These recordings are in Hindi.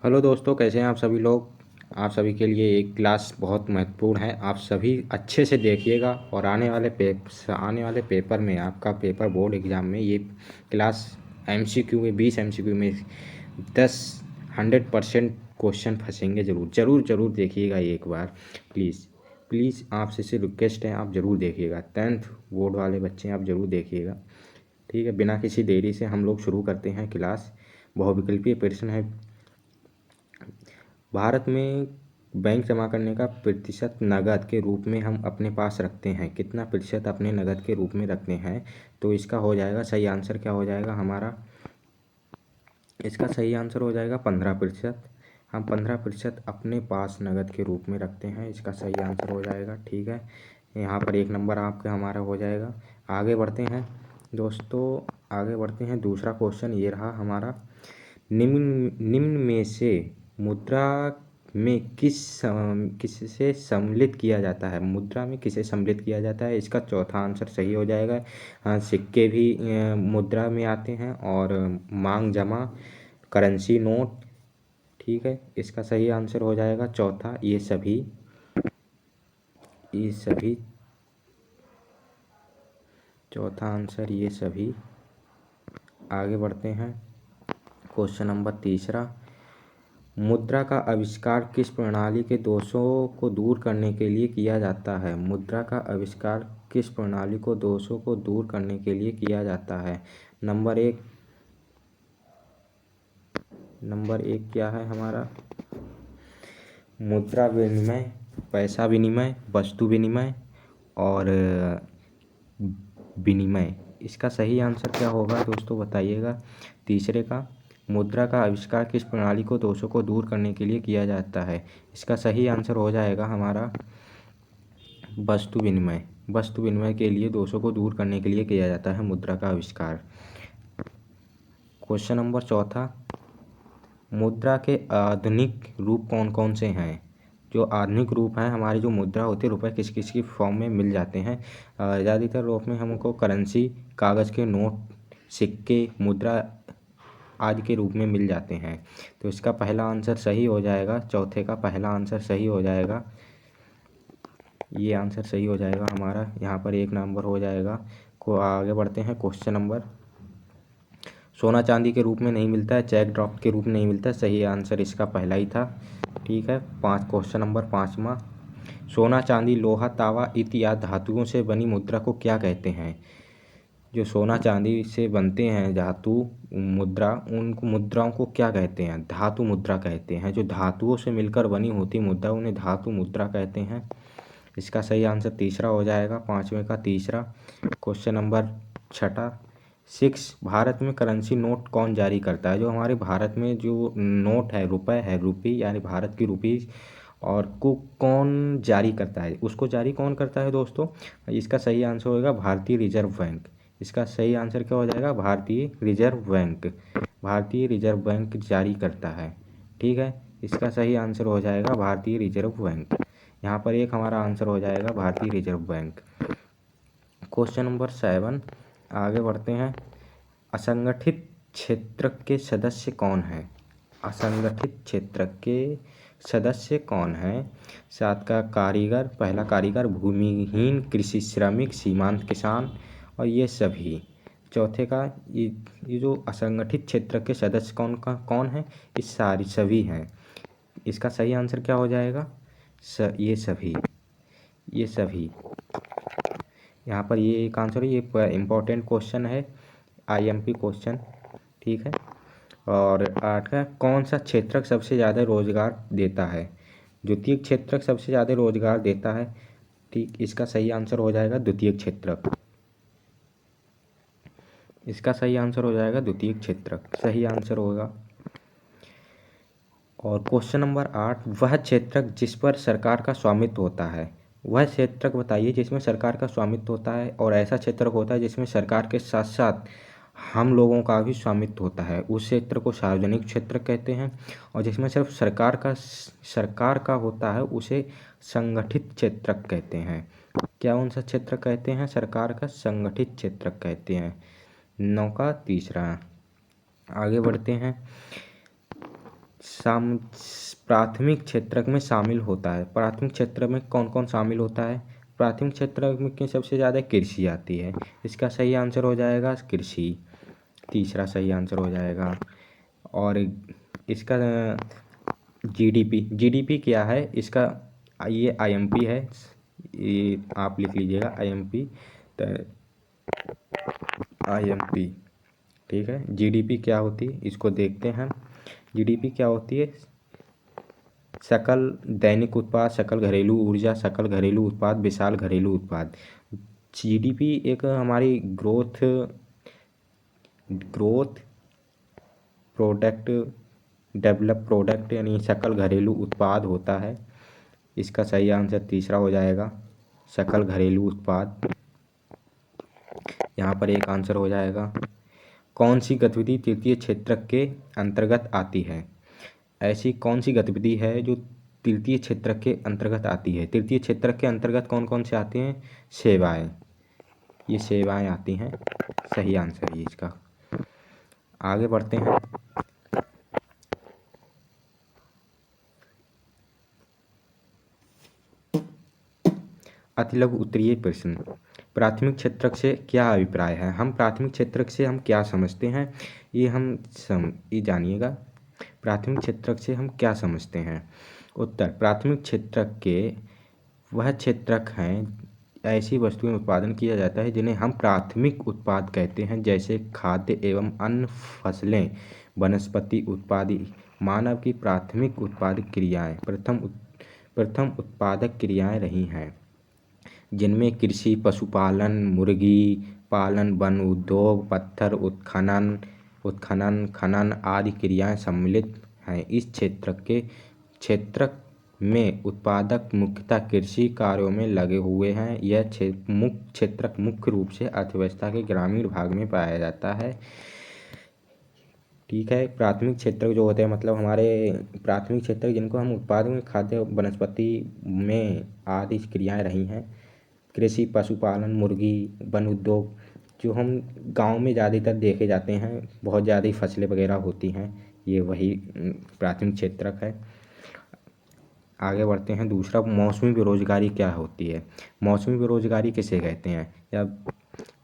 हेलो दोस्तों, कैसे हैं आप सभी लोग। आप सभी के लिए एक क्लास बहुत महत्वपूर्ण है। आप सभी अच्छे से देखिएगा और आने वाले पेपर में, आपका पेपर बोर्ड एग्ज़ाम में ये क्लास एमसीक्यू में 20 एमसीक्यू में 10 100% क्वेश्चन फंसेंगे। ज़रूर ज़रूर ज़रूर देखिएगा ये एक बार। प्लीज़ प्लीज़ आपसे से रिक्वेस्ट है, आप ज़रूर देखिएगा। 10th बोर्ड वाले बच्चे आप ज़रूर देखिएगा। ठीक है, बिना किसी देरी से हम लोग शुरू करते हैं क्लास। बहुविकल्पीय प्रश्न है। भारत में बैंक जमा करने का प्रतिशत नकद के रूप में हम अपने पास रखते हैं। कितना प्रतिशत अपने नकद के रूप में रखते हैं? तो इसका हो जाएगा सही आंसर क्या हो जाएगा हमारा। इसका सही आंसर हो जाएगा 15%। हम 15% अपने पास नकद के रूप में रखते हैं। इसका सही आंसर हो जाएगा। ठीक है, यहाँ पर 1 नंबर आपका हमारा हो जाएगा। आगे बढ़ते हैं दोस्तों, आगे बढ़ते हैं। दूसरा क्वेश्चन ये रहा हमारा। निम्न में से मुद्रा में किससे सम्मिलित किया जाता है? मुद्रा में किसे सम्मिलित किया जाता है? इसका चौथा आंसर सही हो जाएगा। हाँ, सिक्के भी मुद्रा में आते हैं, और मांग जमा, करेंसी नोट। ठीक है, इसका सही आंसर हो जाएगा चौथा। ये सभी चौथा आंसर ये सभी। आगे बढ़ते हैं। क्वेश्चन नंबर तीसरा। मुद्रा का आविष्कार किस प्रणाली के दोषों को दूर करने के लिए किया जाता है? मुद्रा का आविष्कार किस प्रणाली को दोषों को दूर करने के लिए किया जाता है? नंबर एक क्या है हमारा? मुद्रा विनिमय, पैसा विनिमय, वस्तु विनिमय और विनिमय। इसका सही आंसर क्या होगा दोस्तों, बताइएगा। तीसरे का, मुद्रा का आविष्कार किस प्रणाली को दोषों को दूर करने के लिए किया जाता है? इसका सही आंसर हो जाएगा हमारा वस्तु विनिमय। वस्तु विनिमय के लिए दोषों को दूर करने के लिए किया जाता है मुद्रा का आविष्कार। क्वेश्चन नंबर चौथा। मुद्रा के आधुनिक रूप कौन कौन से हैं? जो आधुनिक रूप हैं, हमारी जो मुद्रा होती है, रुपए किस किस की फॉर्म में मिल जाते हैं? ज़्यादातर रूप में हमको करेंसी, कागज़ के नोट, सिक्के, मुद्रा आदि के रूप में मिल जाते हैं। तो इसका पहला आंसर सही हो जाएगा। चौथे का पहला आंसर सही हो जाएगा। ये आंसर सही हो जाएगा हमारा। यहाँ पर 1 नंबर हो जाएगा। को आगे बढ़ते हैं। Question number. सोना चांदी के रूप में नहीं मिलता है, चेक ड्रॉप के रूप में नहीं मिलता है। सही आंसर इसका पहला ही था। ठीक है, क्वेश्चन नंबर 5वां। सोना चांदी लोहा तांबा इत्यादि धातुओं से बनी मुद्रा को क्या कहते हैं? जो सोना चांदी से बनते हैं धातु मुद्रा, उन मुद्राओं को क्या कहते हैं? धातु मुद्रा कहते हैं। जो धातुओं से मिलकर बनी होती मुद्रा, उन्हें धातु मुद्रा कहते हैं। इसका सही आंसर तीसरा हो जाएगा, 5वें का तीसरा। Question number 6। भारत में करेंसी नोट कौन जारी करता है? जो हमारे भारत में जो नोट है, रुपए है, रुपी यानी भारत की रुपीज़, और को कौन जारी करता है? उसको जारी कौन करता है दोस्तों? इसका सही आंसर होगा भारतीय रिजर्व बैंक। इसका सही आंसर क्या हो जाएगा? भारतीय रिजर्व बैंक। भारतीय रिजर्व बैंक जारी करता है। ठीक है, इसका सही आंसर हो जाएगा भारतीय रिजर्व बैंक। यहाँ पर एक हमारा आंसर हो जाएगा भारतीय रिजर्व बैंक। Question number 7। आगे बढ़ते हैं। असंगठित क्षेत्र के सदस्य कौन हैं? असंगठित क्षेत्र के सदस्य कौन हैं? 7 का कारीगर, पहला कारीगर, भूमिहीन, कृषि श्रमिक, सीमांत किसान और ये सभी। चौथे का, ये जो असंगठित क्षेत्र के सदस्य कौन है? ये सभी हैं। इसका सही आंसर क्या हो जाएगा? ये सभी। यहाँ पर ये एक आंसर है। ये इम्पोर्टेंट क्वेश्चन है, आईएमपी क्वेश्चन। ठीक है, और 8 का, कौन सा क्षेत्रक सबसे ज़्यादा रोजगार देता है? द्वितीयक क्षेत्रक सबसे ज़्यादा रोजगार देता है। ठीक, इसका सही आंसर हो जाएगा द्वितीयक क्षेत्रक। इसका सही आंसर हो जाएगा द्वितीयक क्षेत्रक, सही आंसर होगा। और क्वेश्चन नंबर 8। वह क्षेत्रक जिस पर सरकार का स्वामित्व होता है। वह क्षेत्रक बताइए जिसमें सरकार का स्वामित्व होता है, और ऐसा क्षेत्रक होता है जिसमें सरकार के साथ साथ हम लोगों का भी स्वामित्व होता है। उस क्षेत्र को सार्वजनिक क्षेत्र कहते हैं। और जिसमें सिर्फ सरकार का होता है उसे संगठित क्षेत्रक कहते हैं। क्या उन सा क्षेत्र कहते हैं? सरकार का संगठित क्षेत्रक कहते हैं। 9 का तीसरा। आगे बढ़ते हैं। साम प्राथमिक क्षेत्रक में शामिल होता है। प्राथमिक क्षेत्र में कौन कौन शामिल होता है? प्राथमिक क्षेत्र में सबसे ज़्यादा कृषि आती है। इसका सही आंसर हो जाएगा कृषि, तीसरा सही आंसर हो जाएगा। और इसका जीडीपी क्या है इसका? ये आईएमपी है, ये आप लिख लीजिएगा आईएमपी, आईएमपी। ठीक है, जीडीपी क्या होती है इसको देखते हैं। जीडीपी क्या होती है? सकल दैनिक उत्पाद, सकल घरेलू ऊर्जा, सकल घरेलू उत्पाद, विशाल घरेलू उत्पाद। जीडीपी एक हमारी ग्रोथ प्रोडक्ट, डेवलप प्रोडक्ट यानी सकल घरेलू उत्पाद होता है। इसका सही आंसर तीसरा हो जाएगा, सकल घरेलू उत्पाद। यहाँ पर एक आंसर हो जाएगा। कौन सी गतिविधि तृतीय क्षेत्रक के अंतर्गत आती है? ऐसी कौन सी गतिविधि है जो तृतीय क्षेत्रक के अंतर्गत आती है? तृतीय क्षेत्रक के अंतर्गत कौन कौन से आते हैं? सेवाएं, ये सेवाएं आती हैं, सही आंसर है इसका। आगे बढ़ते हैं। अतिलघु उत्तरीय प्रश्न। प्राथमिक क्षेत्रक से क्या अभिप्राय है? हम प्राथमिक क्षेत्रक से हम क्या समझते हैं, ये जानिएगा। प्राथमिक क्षेत्रक से हम क्या समझते हैं? उत्तर, प्राथमिक क्षेत्रक के वह क्षेत्रक हैं ऐसी वस्तुएं उत्पादन किया जाता है जिन्हें हम प्राथमिक उत्पाद कहते हैं, जैसे खाद्य एवं अन्य फसलें, वनस्पति उत्पाद। मानव की प्राथमिक उत्पादक क्रियाएं प्रथम उत्पादक क्रियाएं रही हैं, जिनमें कृषि, पशुपालन, मुर्गी पालन, वन उद्योग, पत्थर उत्खनन, खनन आदि क्रियाएं सम्मिलित हैं। इस क्षेत्रक में उत्पादक मुख्यतः कृषि कार्यों में लगे हुए हैं। यह क्षेत्रक मुख्य रूप से अर्थव्यवस्था के ग्रामीण भाग में पाया जाता है। ठीक है, प्राथमिक क्षेत्र जो होते हैं मतलब हमारे प्राथमिक क्षेत्र जिनको हम उत्पादन में खाद्य वनस्पति में आदि क्रियाएं रही हैं, कृषि, पशुपालन, मुर्गी, वन उद्योग, जो हम गांव में ज़्यादातर देखे जाते हैं, बहुत ज़्यादा फसलें वगैरह होती हैं, ये वही प्राथमिक क्षेत्रक है। आगे बढ़ते हैं। दूसरा, मौसमी बेरोजगारी क्या होती है? मौसमी बेरोजगारी किसे कहते हैं, या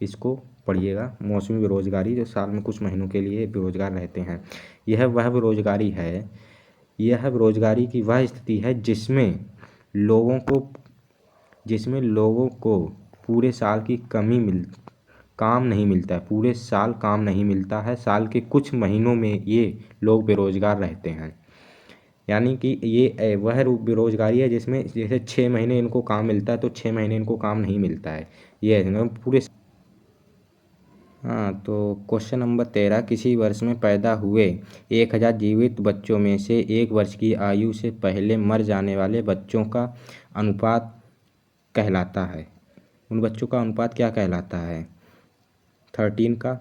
इसको पढ़िएगा। मौसमी बेरोजगारी, जो साल में कुछ महीनों के लिए बेरोजगार रहते हैं, यह वह बेरोजगारी है, यह बेरोजगारी की वह स्थिति है जिसमें लोगों को पूरे साल काम नहीं मिलता है, पूरे साल काम नहीं मिलता है, साल के कुछ महीनों में ये लोग बेरोजगार रहते हैं। यानी कि ये वह बेरोजगारी है जिसमें जैसे 6 महीने इनको काम मिलता है तो 6 महीने इनको काम नहीं मिलता है, ये है ना पूरे। हाँ, तो क्वेश्चन नंबर 13, किसी वर्ष में पैदा हुए 1000 जीवित बच्चों में से 1 वर्ष की आयु से पहले मर जाने वाले बच्चों का अनुपात कहलाता है। उन बच्चों का अनुपात क्या कहलाता है? 13 का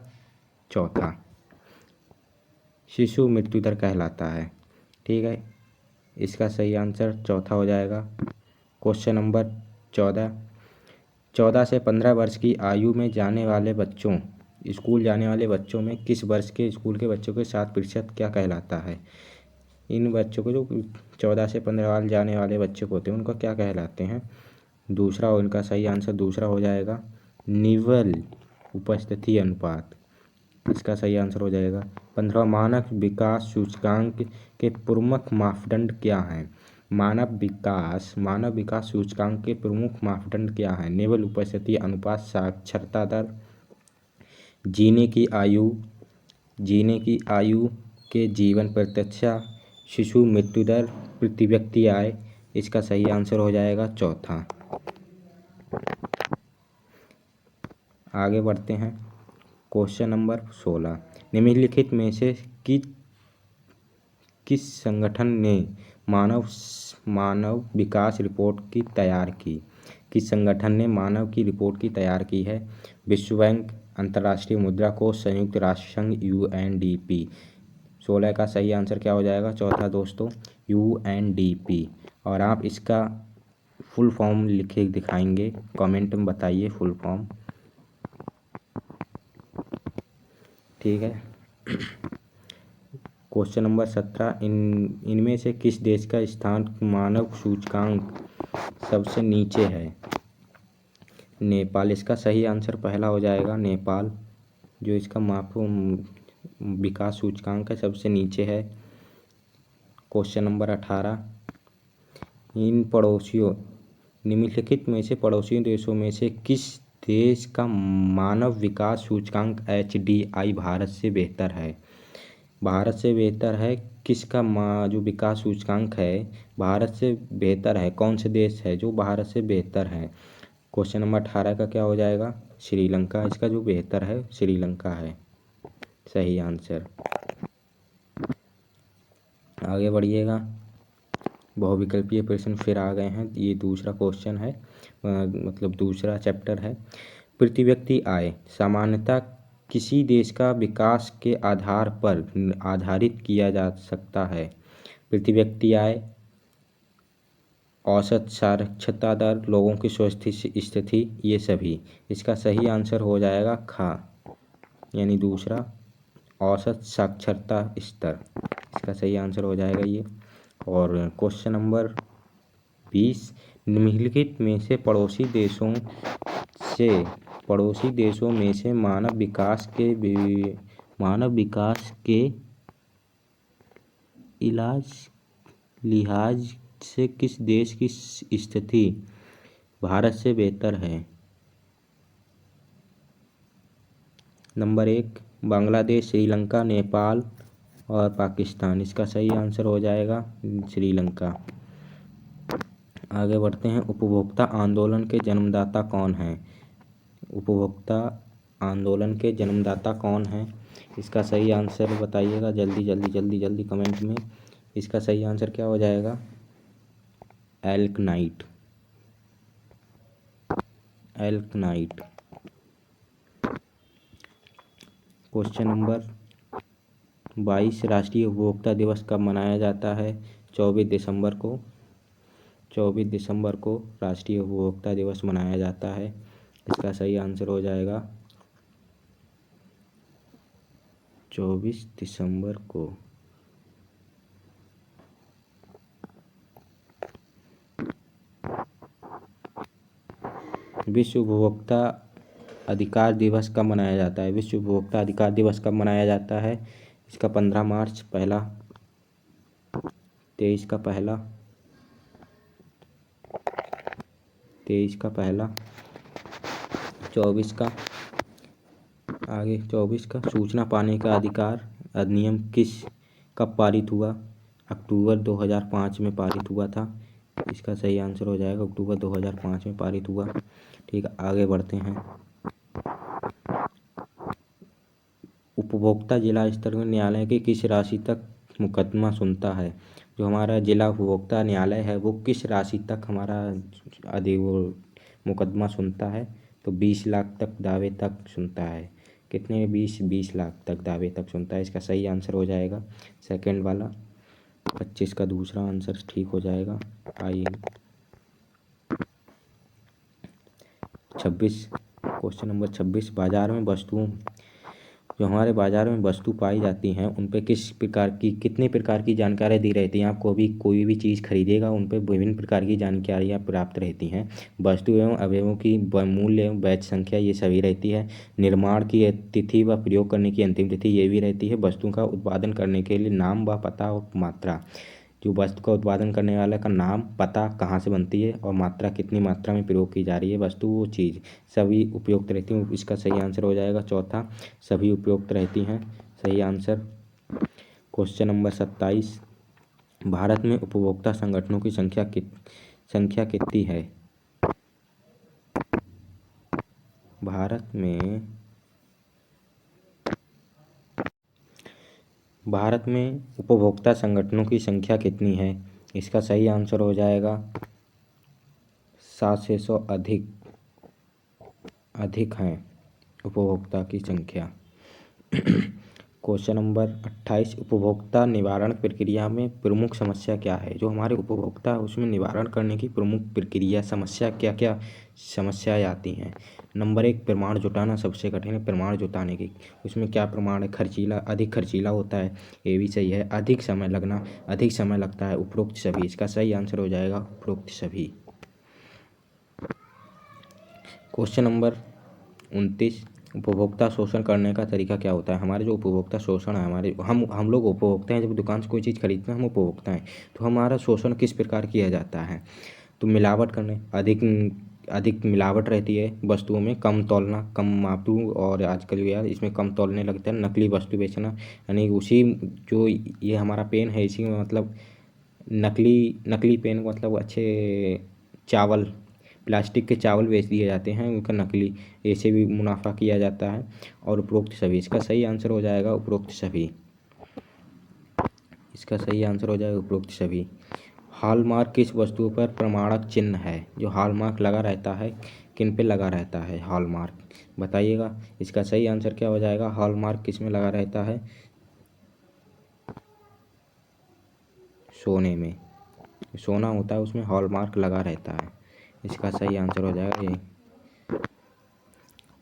चौथा शिशु मृत्यु दर कहलाता है। ठीक है, इसका सही आंसर चौथा हो जाएगा। क्वेश्चन नंबर 14 से 15 वर्ष की आयु में जाने वाले बच्चों, स्कूल जाने वाले बच्चों में किस वर्ष के स्कूल के बच्चों के 7% क्या कहलाता है? इन बच्चों को जो 14 से 15 साल जाने वाले बच्चे होते हैं उनका क्या कहलाते हैं? दूसरा, उनका सही आंसर दूसरा हो जाएगा, निवल उपस्थिति अनुपात। इसका सही आंसर हो जाएगा। 15, मानव विकास सूचकांक के प्रमुख मापदंड क्या हैं? मानव विकास सूचकांक के प्रमुख मापदंड क्या हैं? निवल उपस्थिति अनुपात, साक्षरता दर, जीने की आयु के जीवन प्रत्याशा, शिशु मृत्यु दर, प्रति व्यक्ति आय। इसका सही आंसर हो जाएगा चौथा। आगे बढ़ते हैं। क्वेश्चन नंबर 16, निम्नलिखित में से किस संगठन ने मानव विकास रिपोर्ट की तैयार की? किस संगठन ने मानव की रिपोर्ट की तैयार की है? विश्व बैंक, अंतर्राष्ट्रीय मुद्रा कोष, संयुक्त राष्ट्र संघ, UNDP। 16 का सही आंसर क्या हो जाएगा? चौथा दोस्तों, UNDP। और आप इसका फुल फॉर्म लिखे दिखाएंगे, कमेंट में बताइए फुल फॉर्म। ठीक है, क्वेश्चन नंबर 17, इनमें से किस देश का स्थान मानव सूचकांक सबसे नीचे है? नेपाल। इसका सही आंसर पहला हो जाएगा नेपाल, जो इसका विकास सूचकांक है सबसे नीचे है। क्वेश्चन नंबर 18, निम्नलिखित में से पड़ोसी देशों में से किस देश का मानव विकास सूचकांक HDI भारत से बेहतर है? भारत से बेहतर है किसका जो विकास सूचकांक है भारत से बेहतर है? कौन से देश है जो भारत से बेहतर है? क्वेश्चन नंबर 18 का क्या हो जाएगा? श्रीलंका। इसका जो बेहतर है श्रीलंका है सही आंसर। आगे बढ़िएगा। बहुविकल्पीय प्रश्न फिर आ गए हैं। ये दूसरा क्वेश्चन है, मतलब दूसरा चैप्टर है। प्रति व्यक्ति आय सामान्यतः किसी देश का विकास के आधार पर आधारित किया जा सकता है? प्रति व्यक्ति आय, औसत साक्षरता दर, लोगों की स्वास्थ्य स्थिति, ये सभी। इसका सही आंसर हो जाएगा खा, यानी दूसरा, औसत साक्षरता स्तर। इसका सही आंसर हो जाएगा ये। और क्वेश्चन नंबर 20, निम्नलिखित में से पड़ोसी देशों में से मानव विकास के लिहाज से किस देश की स्थिति भारत से बेहतर है? नंबर 1 बांग्लादेश, श्रीलंका, नेपाल और पाकिस्तान। इसका सही आंसर हो जाएगा श्रीलंका। आगे बढ़ते हैं। उपभोक्ता आंदोलन के जन्मदाता कौन हैं? उपभोक्ता आंदोलन के जन्मदाता कौन हैं? इसका सही आंसर बताइएगा जल्दी जल्दी जल्दी जल्दी कमेंट में। इसका सही आंसर क्या हो जाएगा? एल्कनाइट। क्वेश्चन नंबर 22, राष्ट्रीय उपभोक्ता दिवस कब मनाया जाता है? 24 दिसंबर को। 24 दिसंबर को राष्ट्रीय उपभोक्ता दिवस मनाया जाता है। इसका सही आंसर हो जाएगा 24 दिसंबर को। विश्व उपभोक्ता अधिकार दिवस कब मनाया जाता है? विश्व उपभोक्ता अधिकार दिवस कब मनाया जाता है? इसका 15 मार्च पहला, 23 का पहला, 24 का, आगे 24 का। सूचना पाने का अधिकार अधिनियम कब पारित हुआ? अक्टूबर 2005 में पारित हुआ था। इसका सही आंसर हो जाएगा अक्टूबर 2005 में पारित हुआ। ठीक, आगे बढ़ते हैं। उपभोक्ता जिला स्तर में न्यायालय की किस राशि तक मुकदमा सुनता है? जो हमारा जिला उपभोक्ता न्यायालय है वो किस राशि तक हमारा मुकदमा सुनता है? तो 20 लाख तक दावे तक सुनता है। कितने? 20 लाख तक दावे तक सुनता है। इसका सही आंसर हो जाएगा सेकंड वाला, 25 का दूसरा आंसर ठीक हो जाएगा। आइए 26, क्वेश्चन नंबर 26, बाजार में वस्तुओं, जो हमारे बाजार में वस्तु पाई जाती हैं उन पे कितने प्रकार की जानकारी दी रहती हैं? आपको अभी कोई भी चीज़ खरीदेगा उन पे विभिन्न प्रकार की जानकारियाँ प्राप्त रहती हैं। वस्तु एवं अवयवों की मूल्य एवं बैच संख्या ये सभी रहती है। निर्माण की तिथि व प्रयोग करने की अंतिम तिथि ये भी रहती है। वस्तु का उत्पादन करने के लिए नाम व पता और मात्रा, जो वस्तु का उत्पादन करने वाले का नाम, पता, कहाँ से बनती है और मात्रा, कितनी मात्रा में प्रयोग की जा रही है वस्तु, वो चीज़ सभी उपयुक्त रहती हैं। इसका सही आंसर हो जाएगा चौथा, सभी उपयुक्त रहती हैं। सही आंसर। क्वेश्चन नंबर 27, भारत में उपभोक्ता संगठनों की संख्या कितनी है? भारत में उपभोक्ता संगठनों की संख्या कितनी है? इसका सही आंसर हो जाएगा 700 अधिक हैं उपभोक्ता की संख्या। क्वेश्चन नंबर 28, उपभोक्ता निवारण प्रक्रिया में प्रमुख समस्या क्या है? जो हमारे उपभोक्ता उसमें निवारण करने की प्रमुख प्रक्रिया समस्या क्या क्या समस्याएं आती हैं? नंबर 1 प्रमाण जुटाना सबसे कठिन है। प्रमाण जुटाने की उसमें क्या प्रमाण है? खर्चीला, अधिक खर्चीला होता है, ये भी सही है। अधिक समय लगना, अधिक समय लगता है, उपरोक्त सभी। इसका सही आंसर हो जाएगा उपरोक्त सभी। क्वेश्चन नंबर 29, उपभोक्ता शोषण करने का तरीका क्या होता है? हमारे जो उपभोक्ता शोषण है, हमारे हम लोग उपभोक्ता हैं। जब दुकान से कोई चीज़ खरीदते हैं हम उपभोक्ता हैं, तो हमारा शोषण किस प्रकार किया जाता है? तो मिलावट करने, अधिक अधिक मिलावट रहती है वस्तुओं में, कम तौलना, कम मापू, और आजकल यार इसमें कम तौलने लगता है, नकली वस्तु बेचना। यानी उसी जो ये हमारा पेन है, इसी में मतलब नकली नकली पेन मतलब अच्छे चावल, प्लास्टिक के चावल बेच दिए जाते हैं, उनका नकली, ऐसे भी मुनाफा किया जाता है। और उपरोक्त सभी, इसका सही आंसर हो जाएगा उपरोक्त सभी। इसका सही आंसर हो जाएगा उपरोक्त सभी। हॉलमार्क किस वस्तु पर प्रमाणक चिन्ह है? जो हॉलमार्क लगा रहता है, किन पे लगा रहता है हॉलमार्क, बताइएगा। इसका सही आंसर क्या हो जाएगा? हॉलमार्क किस में लगा रहता है? सोने में, सोना होता है उसमें हॉलमार्क लगा रहता है। इसका सही आंसर हो जाएगा ये।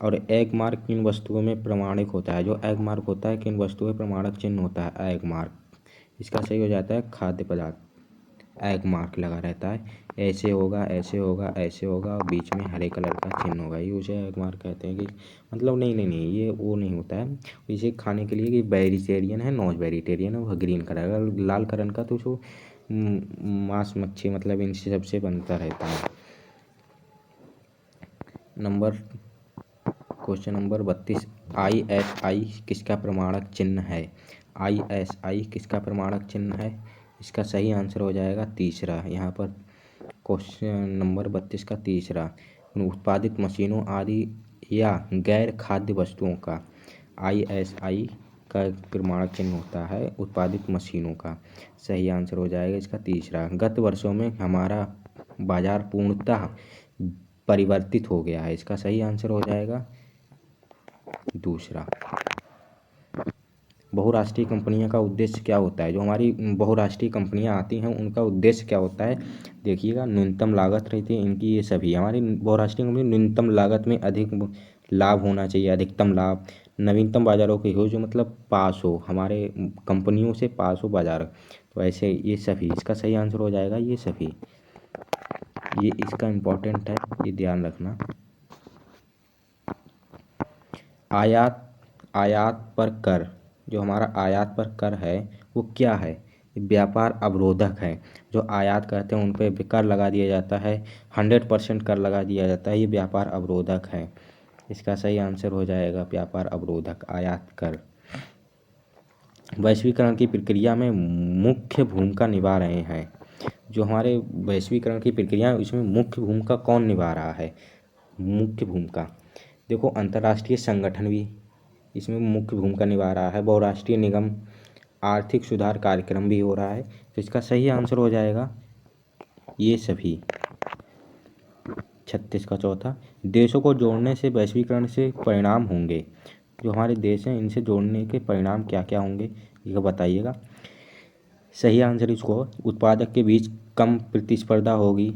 और एग मार्क किन वस्तुओं में प्रमाणिक होता है? जो एग मार्क होता है किन वस्तुओं में प्रमाणक चिन्ह होता है? Egg mark. इसका सही हो जाता है खाद्य पदार्थ, एग मार्क लगा रहता है। ऐसे होगा, ऐसे होगा, ऐसे होगा, और बीच में हरे कलर का चिन्ह होगा, ये उसे एग मार्क कहते हैं। कि मतलब नहीं नहीं नहीं, ये वो नहीं होता है। इसे खाने के लिए कि वेजिटेरियन है, नॉन वेजिटेरियन है, वह ग्रीन कलर, अगर लाल कलर का तो उसको मांस मच्छी मतलब इनसे सबसे बनता रहता है। नंबर क्वेश्चन नंबर 32, ISI किसका प्रमाणक चिन्ह है? ISI किसका प्रमाणक चिन्ह है? इसका सही आंसर हो जाएगा तीसरा। यहाँ पर क्वेश्चन नंबर 32 का तीसरा, उत्पादित मशीनों आदि या गैर खाद्य वस्तुओं का ISI का प्रमाणक चिन्ह होता है उत्पादित मशीनों का। सही आंसर हो जाएगा इसका तीसरा। गत वर्षों में हमारा बाजार पूर्णतः परिवर्तित हो गया है। इसका सही आंसर हो जाएगा दूसरा। बहुराष्ट्रीय कंपनियों का उद्देश्य क्या होता है? जो हमारी बहुराष्ट्रीय कंपनियां आती हैं उनका उद्देश्य क्या होता है? देखिएगा, न्यूनतम लागत रहती है इनकी, ये सभी हमारी बहुराष्ट्रीय कंपनी न्यूनतम लागत में अधिक लाभ होना चाहिए, अधिकतम लाभ, नवीनतम बाजारों की हो, जो मतलब पास हो, हमारे कंपनियों से पास हो बाजार। तो ऐसे ये सभी, इसका सही आंसर हो जाएगा ये सभी। ये इसका इम्पोर्टेंट है, ये ध्यान रखना। आयात आयात पर कर, जो हमारा आयात पर कर है वो क्या है? ये व्यापार अवरोधक है। जो आयात करते हैं उन पर कर लगा दिया जाता है, 100% कर लगा दिया जाता है, ये व्यापार अवरोधक है। इसका सही आंसर हो जाएगा व्यापार अवरोधक, आयात कर। वैश्वीकरण की प्रक्रिया में मुख्य भूमिका निभा रहे हैं। जो हमारे वैश्वीकरण की प्रक्रिया है उसमें मुख्य भूमिका कौन निभा रहा है? मुख्य भूमिका, देखो अंतर्राष्ट्रीय संगठन भी इसमें मुख्य भूमिका निभा रहा है, बहुराष्ट्रीय निगम, आर्थिक सुधार कार्यक्रम भी हो रहा है। तो इसका सही आंसर हो जाएगा ये सभी। 36 का चौथा, देशों को जोड़ने से वैश्वीकरण से परिणाम होंगे। जो हमारे देश हैं इनसे जोड़ने के परिणाम क्या क्या होंगे, ये बताइएगा। सही आंसर इसको, उत्पादक के बीच कम प्रतिस्पर्धा होगी,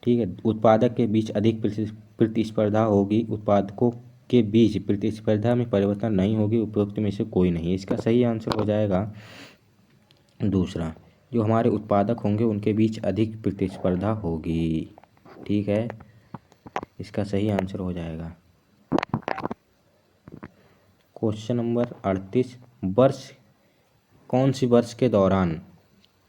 ठीक है, उत्पादक के बीच अधिक प्रतिस्पर्धा होगी, उत्पादकों के बीच प्रतिस्पर्धा में परिवर्तन नहीं होगी, उपरोक्त में से कोई नहीं। इसका सही आंसर हो जाएगा दूसरा। जो हमारे उत्पादक होंगे उनके बीच अधिक प्रतिस्पर्धा होगी, ठीक है, इसका सही आंसर हो जाएगा। क्वेश्चन नंबर 38, वर्ष कौन सी वर्ष के दौरान,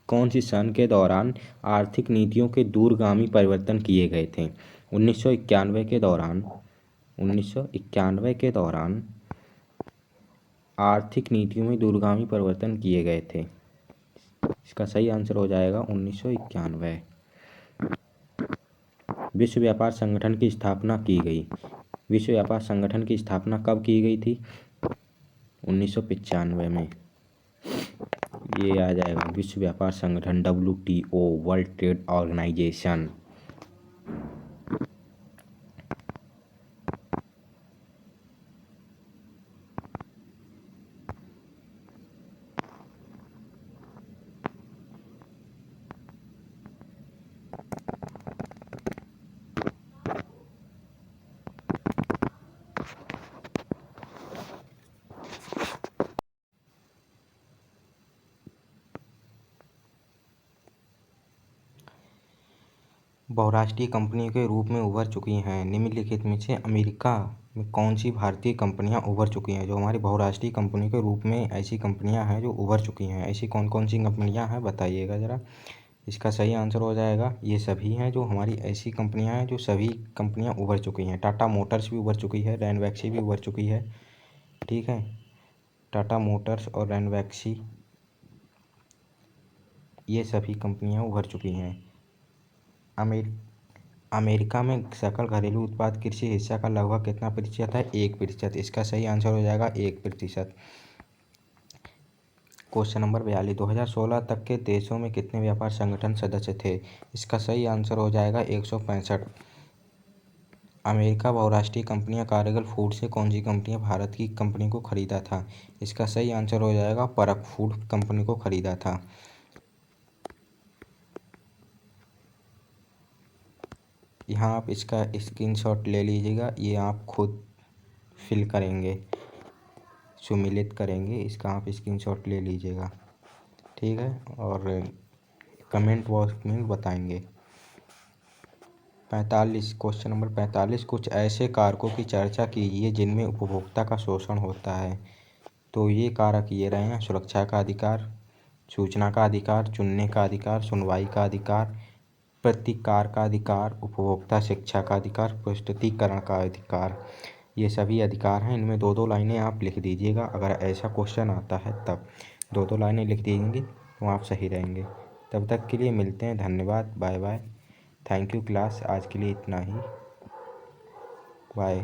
कौन सी सन के दौरान आर्थिक नीतियों के दूरगामी परिवर्तन किए गए थे? 1991 के दौरान, 1991 के दौरान आर्थिक नीतियों में दूरगामी परिवर्तन किए गए थे। इसका सही आंसर हो जाएगा 1991। विश्व व्यापार संगठन की स्थापना की गई। विश्व व्यापार संगठन की स्थापना कब की गई थी? 1995 में। ये आ जाएगा विश्व व्यापार संगठन, WTO, वर्ल्ड ट्रेड ऑर्गेनाइजेशन। बहुराष्ट्रीय कंपनी के रूप में उभर चुकी हैं। निम्नलिखित में से अमेरिका में कौन सी भारतीय कंपनियां उभर चुकी हैं? जो हमारी बहुराष्ट्रीय कंपनी के रूप में ऐसी कंपनियां हैं जो उभर चुकी हैं, ऐसी कौन कौन सी कंपनियां हैं बताइएगा ज़रा। इसका सही आंसर हो जाएगा ये सभी हैं जो हमारी ऐसी कंपनियां हैं जो सभी कंपनियां उभर चुकी हैं। टाटा मोटर्स भी उभर चुकी है, रैनवैक्सी भी उभर चुकी है। ठीक है, टाटा मोटर्स और रैनवैक्सी ये सभी कंपनियां उभर चुकी हैं। अमेरिका में सकल घरेलू उत्पाद कृषि हिस्सा का लगभग कितना प्रतिशत है? 1%। इसका सही आंसर हो जाएगा 1%। क्वेश्चन नंबर 42, 2016 तक के देशों में कितने व्यापार संगठन सदस्य थे? इसका सही आंसर हो जाएगा 165। अमेरिका बहुराष्ट्रीय कंपनियां कारगिल फूड से कौन सी कंपनियां भारत की कंपनी को खरीदा था? इसका सही आंसर हो जाएगा परक फूड कंपनी को खरीदा था। यहाँ आप इसका स्क्रीनशॉट ले लीजिएगा, ये आप खुद फिल करेंगे, सुमिलित करेंगे, इसका आप स्क्रीनशॉट ले लीजिएगा। ठीक है, और कमेंट बॉक्स में बताएंगे। 45, क्वेश्चन नंबर 45, कुछ ऐसे कारकों की चर्चा कीजिए जिनमें उपभोक्ता का शोषण होता है। तो ये कारक ये रहे हैं: सुरक्षा का अधिकार, सूचना का अधिकार, चुनने का अधिकार, सुनवाई का अधिकार, प्रतिकार का अधिकार, उपभोक्ता शिक्षा का अधिकार, प्रस्तुतिकरण का अधिकार। ये सभी अधिकार हैं। इनमें दो दो लाइनें आप लिख दीजिएगा, अगर ऐसा क्वेश्चन आता है तब दो दो लाइनें लिख दीजिएंगे तो आप सही रहेंगे। तब तक के लिए मिलते हैं, धन्यवाद, bye bye, thank you class, आज के लिए इतना ही, बाय।